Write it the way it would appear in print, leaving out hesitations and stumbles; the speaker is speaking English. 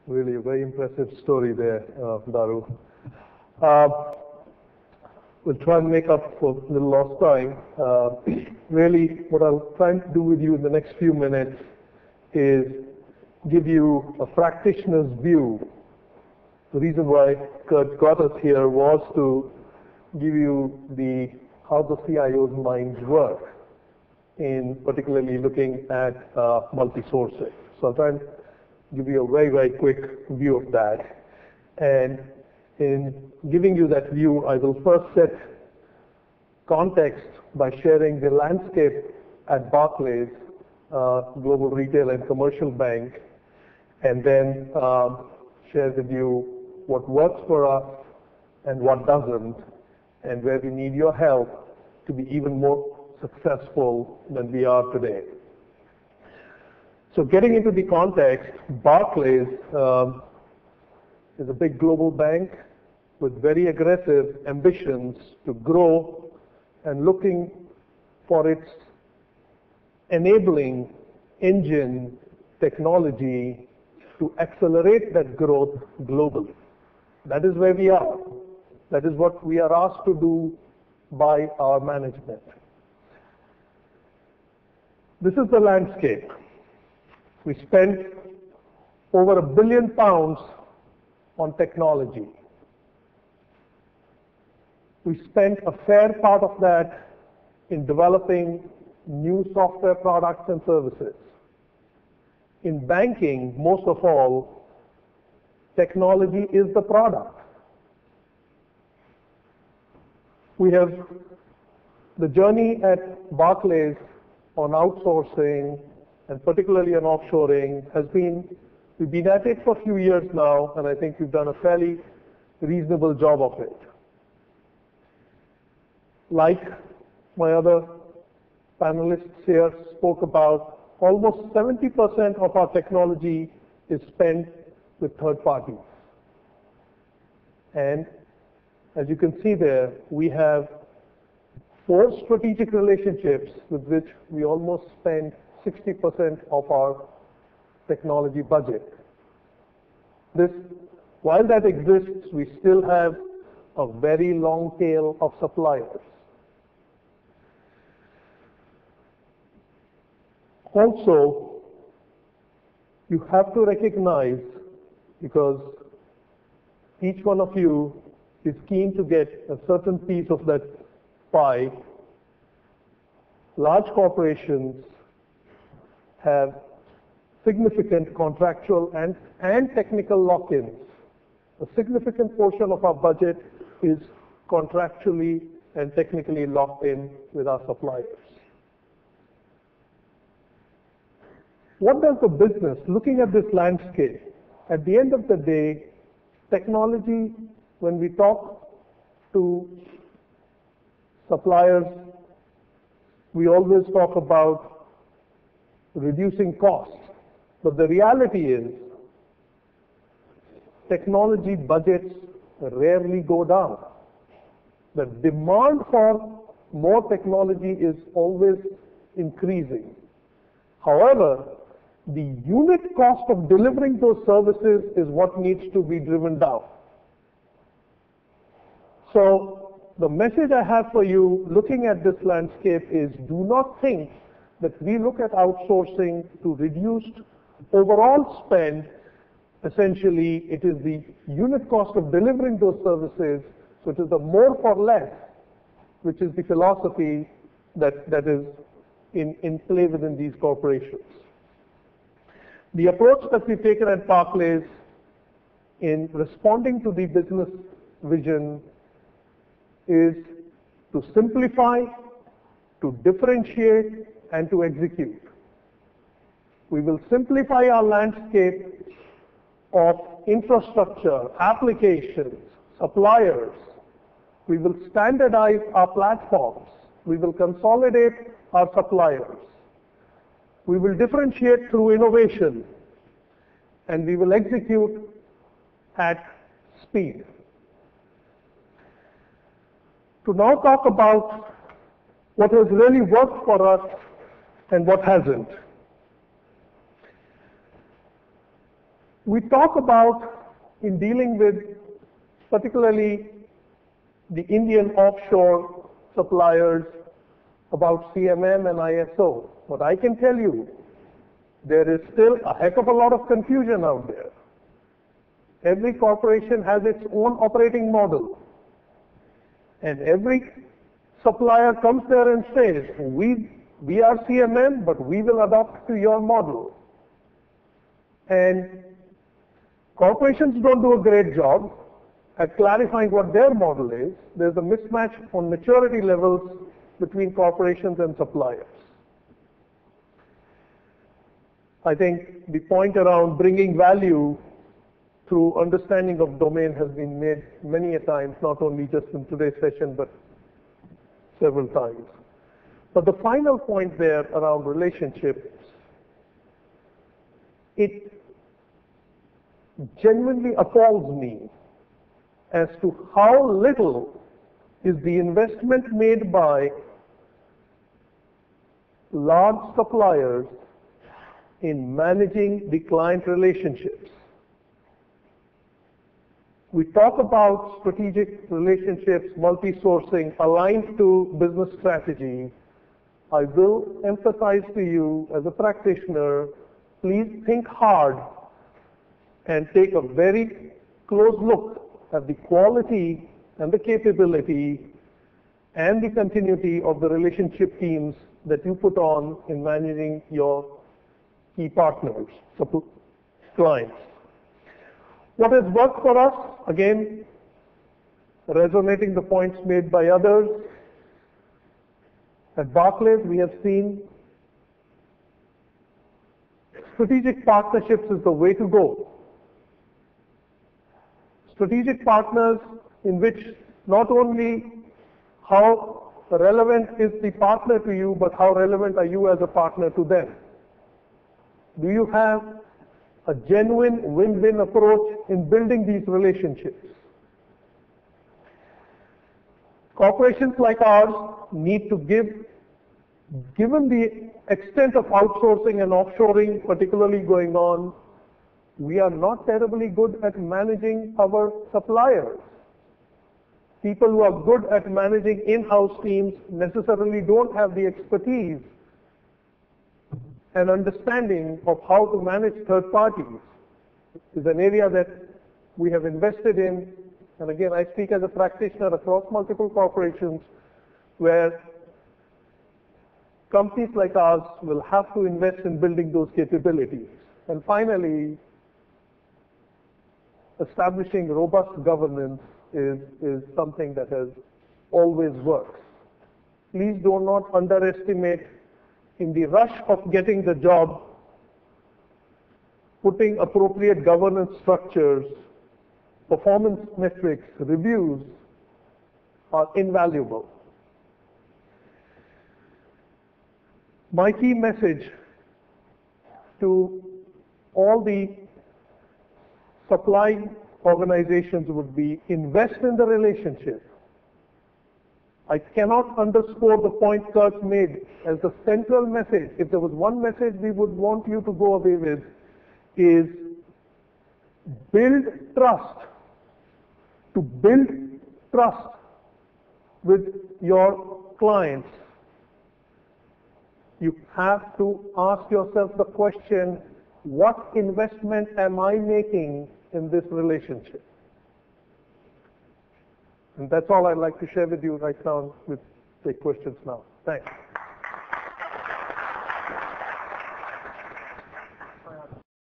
Really a very impressive story there, Daru. We'll try and make up for a little lost time. Really, what I'll try to do with you in the next few minutes is give you a practitioner's view. The reason why Kurt got us here was to give you how the CIO's minds work, in particularly looking at multi-sourcing. So I'll try and give you a very, very quick view of that. And in giving you that view, I will first set context by sharing the landscape at Barclays, global retail and commercial bank, and then share with you what works for us and what doesn't, and where we need your help to be even more successful than we are today. So getting into the context, Barclays is a big global bank with very aggressive ambitions to grow and looking for its enabling engine technology to accelerate that growth globally. That is where we are. That is what we are asked to do by our management. This is the landscape. We spent over £1 billion on technology. We spent a fair part of that in developing new software products and services. In banking, most of all, technology is the product. We have the journey at Barclays on outsourcing and particularly on offshoring we've been at it for a few years now, and I think we've done a fairly reasonable job of it. Like my other panelists here spoke about, almost 70% of our technology is spent with third parties. And as you can see there, we have 4 strategic relationships with which we almost spend 60% of our technology budget. While that exists, we still have a very long tail of suppliers. Also, you have to recognize, because each one of you is keen to get a certain piece of that pie, large corporations have significant contractual and technical lock-ins. A significant portion of our budget is contractually and technically locked in with our suppliers. What does the business, looking at this landscape, at the end of the day, technology, when we talk to suppliers, we always talk about reducing costs. But the reality is, technology budgets rarely go down. The demand for more technology is always increasing. However, the unit cost of delivering those services is what needs to be driven down. So the message I have for you looking at this landscape is, do not think that we look at outsourcing to reduce overall spend. Essentially, it is the unit cost of delivering those services, so it is the more for less, which is the philosophy that is in play within these corporations. The approach that we've taken at Barclays in responding to the business vision is to simplify, to differentiate, and to execute. We will simplify our landscape of infrastructure, applications, suppliers. We will standardize our platforms. We will consolidate our suppliers. We will differentiate through innovation, and we will execute at speed. To now talk about what has really worked for us and what hasn't. We talk about, in dealing with particularly the Indian offshore suppliers, about CMM and ISO. But I can tell you, there is still a heck of a lot of confusion out there. Every corporation has its own operating model. And every supplier comes there and says, we are CMM, but we will adopt to your model. And corporations don't do a great job at clarifying what their model is. There's a mismatch on maturity levels between corporations and suppliers. I think the point around bringing value through understanding of domain has been made many a times, not only just in today's session, but several times. But the final point there around relationships, it genuinely appalls me as to how little is the investment made by large suppliers in managing the client relationships. We talk about strategic relationships, multi-sourcing, aligned to business strategy. I will emphasize to you as a practitioner, please think hard and take a very close look at the quality and the capability and the continuity of the relationship teams that you put on in managing your key partners, clients. What has worked for us, again, resonating the points made by others, at Barclays we have seen strategic partnerships is the way to go. Strategic partners in which not only how relevant is the partner to you, but how relevant are you as a partner to them. Do you have a genuine win-win approach in building these relationships? Corporations like ours need to given the extent of outsourcing and offshoring particularly going on, we are not terribly good at managing our suppliers. People who are good at managing in-house teams necessarily don't have the expertise and understanding of how to manage third parties. It's an area that we have invested in, and again, I speak as a practitioner across multiple corporations where companies like ours will have to invest in building those capabilities. And finally, establishing robust governance is something that has always worked. Please do not underestimate, in the rush of getting the job, putting appropriate governance structures, performance metrics, reviews are invaluable. My key message to all the supply organizations would be invest in the relationship. I cannot underscore the point Kurt made as the central message. If there was one message we would want you to go away with, is build trust. To build trust with your clients, you have to ask yourself the question, what investment am I making in this relationship? And that's all I'd like to share with you right now. We'll take questions now. Thanks.